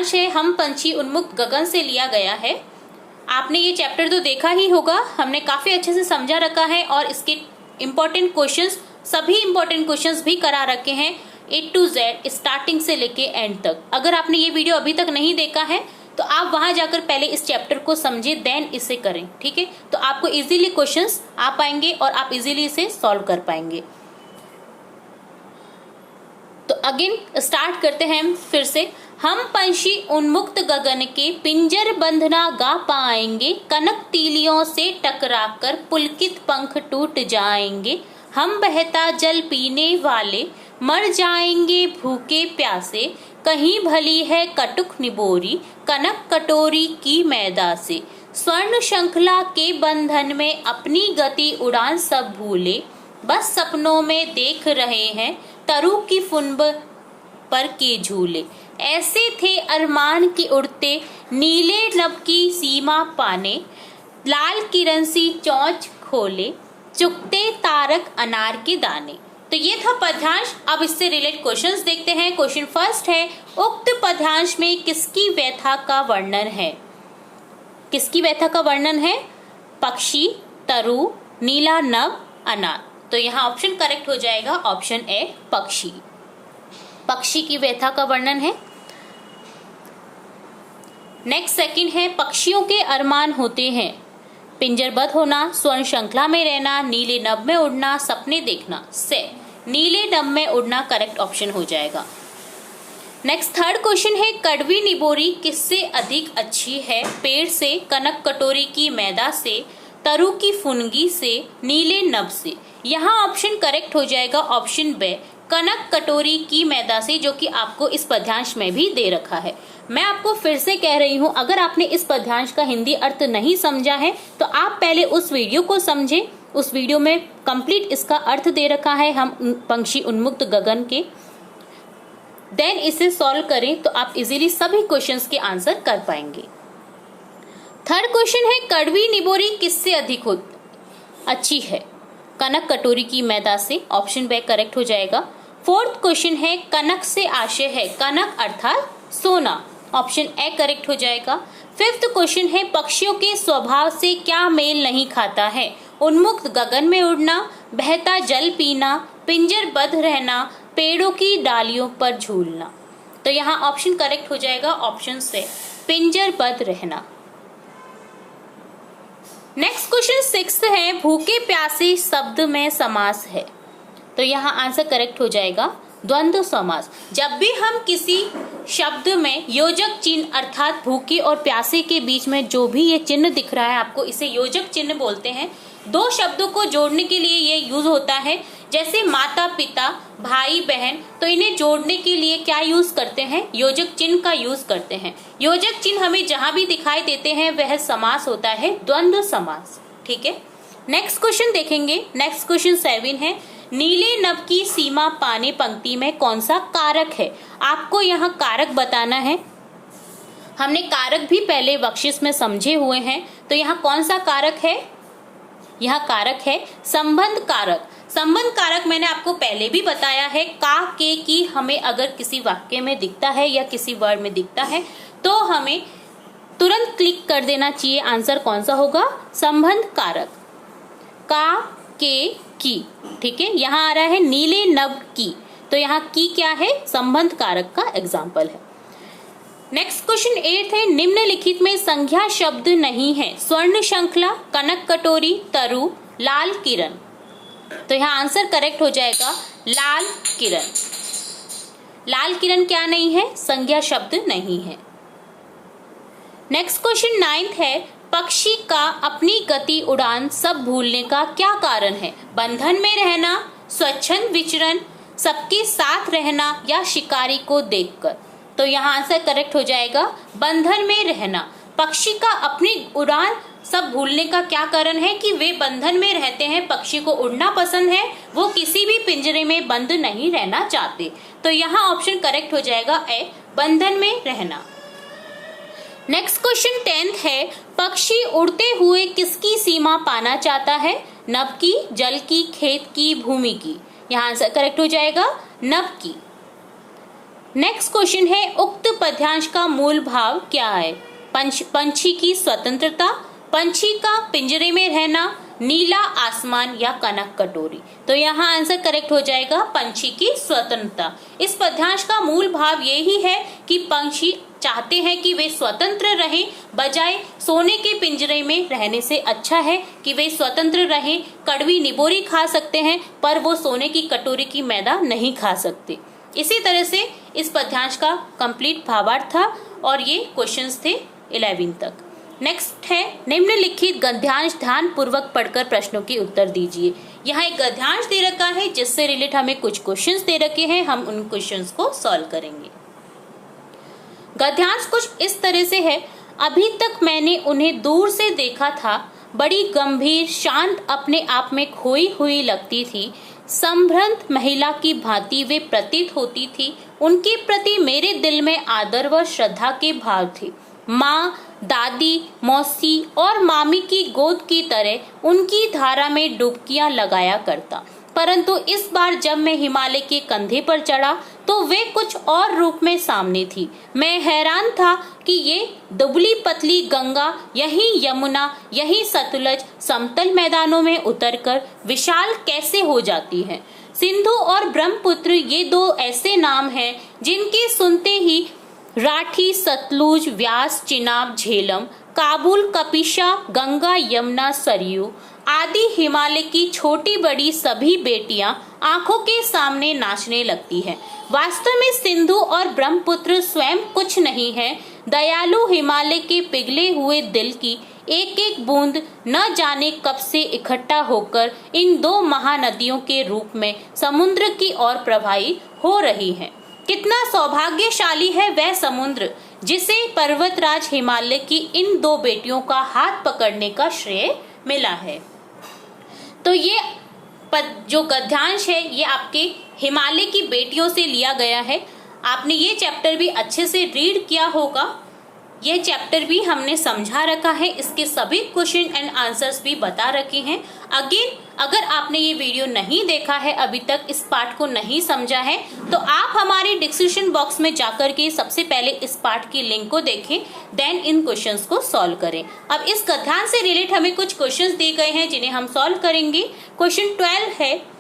पद्यांश है हम पंछी उन्मुक्त गगन से लिया गया है। आपने ये चैप्टर तो देखा ही होगा, हमने काफी अच्छे से समझा रखा है और इसके इम्पोर्टेंट क्वेश्चंस, सभी इम्पोर्टेंट क्वेश्चंस भी करा रखे हैं A to Z स्टार्टिंग से लेके एंड तक। अगर आपने ये वीडियो अभी तक नहीं देखा है तो आप वहां जाकर पहले इस चैप्टर को समझे देन इसे करें, ठीक है। तो आपको इजीली क्वेश्चंस आ पाएंगे और आप इजीली इसे सॉल्व कर पाएंगे। तो अगेन स्टार्ट करते हैं हम फिर से। हम पंछी उन्मुक्त गगन के पिंजर बंधना गा पाएंगे, कनक तीलियों से टकराकर पुलकित पंख टूट जाएंगे। हम बहता जल पीने वाले मर जाएंगे भूखे प्यासे, कहीं भली है कटुक निबोरी कनक कटोरी की मैदा से। स्वर्ण श्रृंखला के बंधन में अपनी गति उड़ान सब भूले, बस सपनों में देख रहे हैं तरु की फुनब पर के झूले। ऐसे थे अरमान की उड़ते नीले नभ की सीमा पाने, लाल किरण सी चोंच खोले चुगते तारक अनार के दाने। तो ये था पद्यांश। अब इससे रिलेटेड क्वेश्चंस देखते हैं। क्वेश्चन फर्स्ट है, उक्त पद्यांश में किसकी व्यथा का वर्णन है? किसकी व्यथा का वर्णन है? पक्षी, तरु, नीला नभ, अनार। तो यहाँ ऑप्शन करेक्ट हो जाएगा ऑप्शन ए पक्षी। पक्षी की व्यथा का वर्णन है। नेक्स्ट सेकंड है, पक्षियों के अरमान होते हैं पिंजरबद्ध होना, स्वर्ण श्रृंखला में रहना, नीले नभ में उड़ना, सपने देखना। से नीले नभ में उड़ना करेक्ट ऑप्शन हो जाएगा। नेक्स्ट थर्ड क्वेश्चन है, कड़वी निबोरी किससे अधिक अच्छी है? पेड़ से, कनक कटोरी की मैदा से, तरु की फुनगी से, नीले नभ से। यहाँ ऑप्शन करेक्ट हो जाएगा ऑप्शन बे कनक कटोरी की मैदा से, जो कि आपको इस पद्यांश में भी दे रखा है। मैं आपको फिर से कह रही हूँ, अगर आपने इस पद्यांश का हिंदी अर्थ नहीं समझा है तो आप पहले उस वीडियो को समझें। उस वीडियो में कंप्लीट इसका अर्थ दे रखा है हम पंछी उन्मुक्त गगन के, देन इसे सॉल्व करें तो आप इजीली सभी क्वेश्चंस के आंसर कर पाएंगे। थर्ड क्वेश्चन है, कड़वी निबोरी किससे अधिक अच्छी है? कनक कटोरी की मैदा से। ऑप्शन बे करेक्ट हो जाएगा। फोर्थ क्वेश्चन है, कनक से आशय है, कनक अर्थात सोना। ऑप्शन ए करेक्ट हो जाएगा। फिफ्थ क्वेश्चन है, पक्षियों के स्वभाव से क्या मेल नहीं खाता है? उन्मुक्त गगन में उड़ना, बहता जल पीना, पिंजरबद्ध रहना, पेड़ों की डालियों पर झूलना। तो यहाँ ऑप्शन करेक्ट हो जाएगा ऑप्शन से पिंजरबद्ध रहना। नेक्स्ट क्वेश्चन सिक्स्थ है, भूखे प्यासे शब्द में समास है। तो यहाँ आंसर करेक्ट हो जाएगा द्वंद्व समास। जब भी हम किसी शब्द में योजक चिन्ह अर्थात भूखे और प्यासे के बीच में जो भी ये चिन्ह दिख रहा है आपको, इसे योजक चिन्ह बोलते हैं। दो शब्दों को जोड़ने के लिए ये यूज होता है। जैसे माता पिता, भाई बहन, तो इन्हें जोड़ने के लिए क्या यूज करते हैं? योजक चिन्ह का यूज करते हैं। योजक चिन्ह हमें जहां भी दिखाई देते हैं वह समास होता है द्वंद्व समास, ठीक है। नेक्स्ट क्वेश्चन देखेंगे। नेक्स्ट क्वेश्चन 7 है, नीले नभ की सीमा पाने पंक्ति में कौन सा कारक है? आपको यहाँ कारक बताना है। हमने कारक भी पहले बख्शिश में समझे हुए हैं। तो यहाँ कौन सा कारक है? यहाँ कारक है संबंध कारक। संबंध कारक मैंने आपको पहले भी बताया है। का, के, की हमें अगर किसी वाक्य में दिखता है या किसी वर्ड में दिखता है तो हमें तुरंत क्लिक कर देना चाहिए। आंसर कौन सा होगा? संबंध कारक। का, के, की, ठीक है। यहाँ आ रहा है नीले नभ की, तो यहाँ की क्या है? संबंध कारक का एग्जाम्पल है। नेक्स्ट क्वेश्चन 8 है, निम्नलिखित में संज्ञा शब्द नहीं है। स्वर्ण श्रृंखला, कनक कटोरी, तरु, लाल किरण। तो यहाँ आंसर करेक्ट हो जाएगा लाल किरण। लाल किरण क्या नहीं है? संज्ञा शब्द नहीं है। नेक्स्ट क्वेश्चन 9 है, पक्षी का अपनी गति उड़ान सब भूलने का क्या कारण है? बंधन में रहना, स्वच्छंद विचरण, सबके साथ रहना या शिकारी को देखकर। तो यहाँ आंसर करेक्ट हो जाएगा बंधन में रहना। पक्षी का अपनी उड़ान सब भूलने का क्या कारण है? कि वे बंधन में रहते हैं, पक्षी को उड़ना पसंद है, वो किसी भी पिंजरे में बंद नहीं रहना चाहते। तो यहाँ ऑप्शन करेक्ट हो जाएगा ए, बंधन में रहना। नेक्स्ट क्वेश्चन 10 है, पक्षी उड़ते हुए किसकी सीमा पाना चाहता है? नभ की, जल की, खेत की, भूमि की। यहाँ आंसर करेक्ट हो जाएगा नभ की। नेक्स्ट क्वेश्चन है, उक्त पद्यांश का मूल भाव क्या है? पंछी की स्वतंत्रता, पंछी का पिंजरे में रहना, नीला आसमान या कनक कटोरी। तो यहाँ आंसर करेक्ट हो जाएगा पंछी की स्वतंत्रता। इस पद्यांश का मूल भाव यही है कि पंछी चाहते हैं कि वे स्वतंत्र रहें, बजाय सोने के पिंजरे में रहने से अच्छा है कि वे स्वतंत्र रहें। कड़वी निबोरी खा सकते हैं पर वो सोने की कटोरी की मैदा नहीं खा सकते। इसी तरह से इस पद्यांश का कंप्लीट भावार्थ था और ये क्वेश्चंस थे 11 तक। नेक्स्ट है, निम्नलिखित गद्यांश ध्यान पूर्वक पढ़कर प्रश्नों के उत्तर दीजिए। यहाँ एक गद्यांश दे रखा है जिससे रिलेट हमें कुछ क्वेश्चंस दे रखे हैं, हम उन क्वेश्चंस को सॉल्व करेंगे। गद्यांश कुछ इस तरह से है, अभी तक मैंने उन्हें दूर से देखा था, बड़ी गंभीर शांत अपने आप में खोई हुई लगती थी, संभ्रांत महिला की भांति वे प्रतीत होती थी। उनके प्रति मेरे दिल में आदर व श्रद्धा के भाव थे। माँ, दादी, मौसी और मामी की गोद की तरह उनकी धारा में डुबकियां लगाया करता, परंतु इस बार जब मैं हिमालय के कंधे पर चढ़ा तो वे कुछ और रूप में सामने थी। मैं हैरान था कि ये दुबली पतली गंगा, यही यमुना, यही सतलज समतल मैदानों में उतरकर विशाल कैसे हो जाती है। सिंधु और ब्रह्मपुत्र ये दो ऐसे नाम हैं जिनके सुनते ही राठी, सतलुज, व्यास, चिनाब, झेलम, काबुल, कपिशा, गंगा, यमुना, सरयू आदि हिमालय की छोटी बड़ी सभी बेटियां आंखों के सामने नाचने लगती हैं। वास्तव में सिंधु और ब्रह्मपुत्र स्वयं कुछ नहीं है। दयालु हिमालय के पिघले हुए दिल की एक एक बूंद न जाने कब से इकट्ठा होकर इन दो महानदियों के रूप में समुद्र की ओर प्रवाहित हो रही है। कितना सौभाग्यशाली है वह समुद्र जिसे पर्वतराज हिमालय की इन दो बेटियों का हाथ पकड़ने का श्रेय मिला है। तो ये जो गद्यांश है ये आपके हिमालय की बेटियों से लिया गया है। आपने ये चैप्टर भी अच्छे से रीड किया होगा, ये चैप्टर भी हमने समझा रखा है, इसके सभी क्वेश्चन एंड आंसर्स भी बता रखे हैं। अगेन अगर आपने ये वीडियो नहीं देखा है, अभी तक इस पार्ट को नहीं समझा है, तो आप हमारे डिस्क्रिप्शन बॉक्स में जाकर के सबसे पहले इस पार्ट की लिंक को देखें, देन इन क्वेश्चंस को सॉल्व करें। अब इस गद्यांश से रिलेट हमें कुछ क्वेश्चंस दिए गए हैं जिन्हें हम सॉल्व करेंगे। क्वेश्चन 12 है,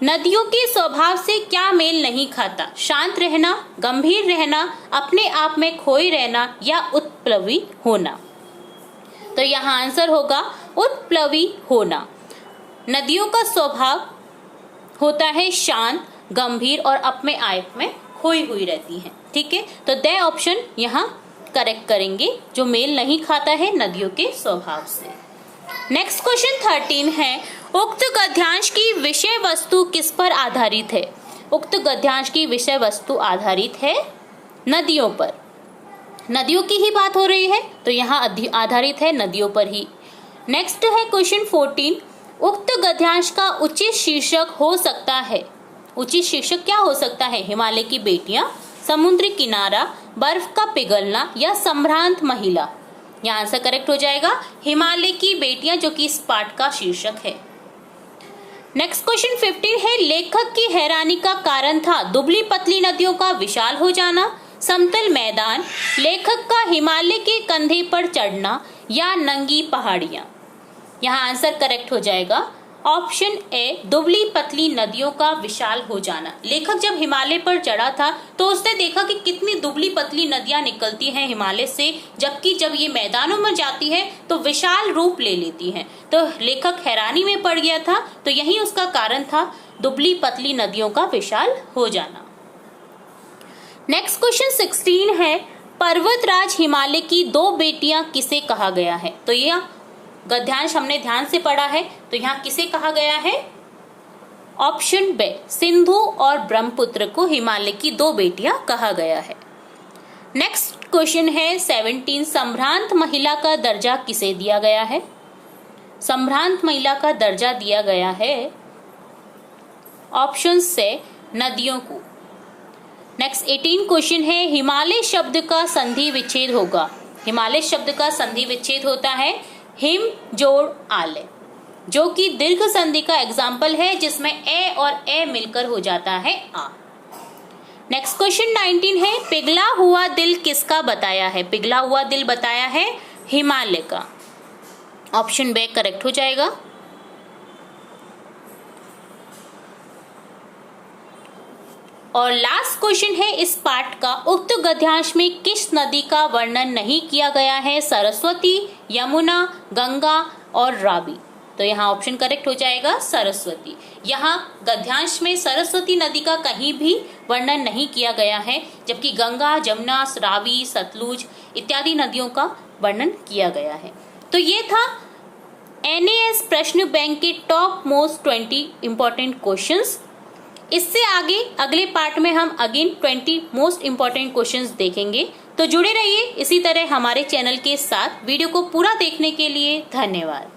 नदियों के स्वभाव से क्या मेल नहीं खाता? शांत रहना, गंभीर रहना, अपने आप में खोए रहना या उत्प्लवी होना। तो यहाँ आंसर होगा उत्प्लवी होना। नदियों का स्वभाव होता है शांत, गंभीर और अपने आप में खोई हुई रहती हैं। ठीक है, तो द ऑप्शन यहाँ करेक्ट करेंगे, जो मेल नहीं खाता है नदियों के स्वभाव से। नेक्स्ट क्वेश्चन 13 है, उक्त गद्यांश की विषय वस्तु किस पर आधारित है? उक्त गद्यांश की विषय वस्तु आधारित है नदियों पर। नदियों की ही बात हो रही है तो यहाँ आधारित है नदियों पर ही। नेक्स्ट है क्वेश्चन 14, उक्त गद्यांश का उचित शीर्षक हो सकता है। उचित शीर्षक क्या हो सकता है? हिमालय की बेटियां, समुद्री किनारा, बर्फ का पिघलना या संभ्रांत महिला। यहाँ आंसर करेक्ट हो जाएगा हिमालय की बेटियां, जो कि इस पाठ का शीर्षक है। नेक्स्ट क्वेश्चन 15 है, लेखक की हैरानी का कारण था दुबली पतली नदियों का विशाल हो जाना, समतल मैदान, लेखक का हिमालय के कंधे पर चढ़ना या नंगी पहाड़ियां। यहाँ आंसर करेक्ट हो जाएगा ऑप्शन ए, दुबली पतली नदियों का विशाल हो जाना। लेखक जब हिमालय पर चढ़ा था तो उसने देखा कि कितनी दुबली पतली नदियां निकलती हैं हिमालय से, जबकि जब ये मैदानों में जाती है तो विशाल रूप ले लेती हैं। तो लेखक हैरानी में पड़ गया था, तो यही उसका कारण था दुबली पतली नदियों का विशाल हो जाना। नेक्स्ट क्वेश्चन 16 है, पर्वतराज हिमालय की दो बेटियां किसे कहा गया है? तो यह गद्यांश हमने ध्यान से पढ़ा है, तो यहाँ किसे कहा गया है? ऑप्शन बी, सिंधु और ब्रह्मपुत्र को हिमालय की दो बेटियां कहा गया है। नेक्स्ट क्वेश्चन है 17, संभ्रांत महिला का दर्जा किसे दिया गया है? संभ्रांत महिला का दर्जा दिया गया है ऑप्शन से नदियों को। नेक्स्ट 18 क्वेश्चन है, हिमालय शब्द का संधि विच्छेद होगा। हिमालय शब्द का संधि विच्छेद होता है हिम जोड़ आले, जो कि दीर्घ संधि का एग्जाम्पल है, जिसमें ए और ए मिलकर हो जाता है आ। नेक्स्ट क्वेश्चन 19 है, पिघला हुआ दिल किसका बताया है? पिघला हुआ दिल बताया है हिमालय का। ऑप्शन बी करेक्ट हो जाएगा। और लास्ट क्वेश्चन है इस पार्ट का, उक्त गद्यांश में किस नदी का वर्णन नहीं किया गया है? सरस्वती, यमुना, गंगा और रावी। तो यहाँ ऑप्शन करेक्ट हो जाएगा सरस्वती। यहाँ गद्यांश में सरस्वती नदी का कहीं भी वर्णन नहीं किया गया है, जबकि गंगा, जमुना, रावी, सतलुज इत्यादि नदियों का वर्णन किया गया है। तो ये था NAS प्रश्न बैंक के टॉप मोस्ट 20 इंपॉर्टेंट क्वेश्चंस। इससे आगे अगले पार्ट में हम अगेन 20 मोस्ट इंपॉर्टेंट क्वेश्चंस देखेंगे। तो जुड़े रहिए इसी तरह हमारे चैनल के साथ। वीडियो को पूरा देखने के लिए धन्यवाद।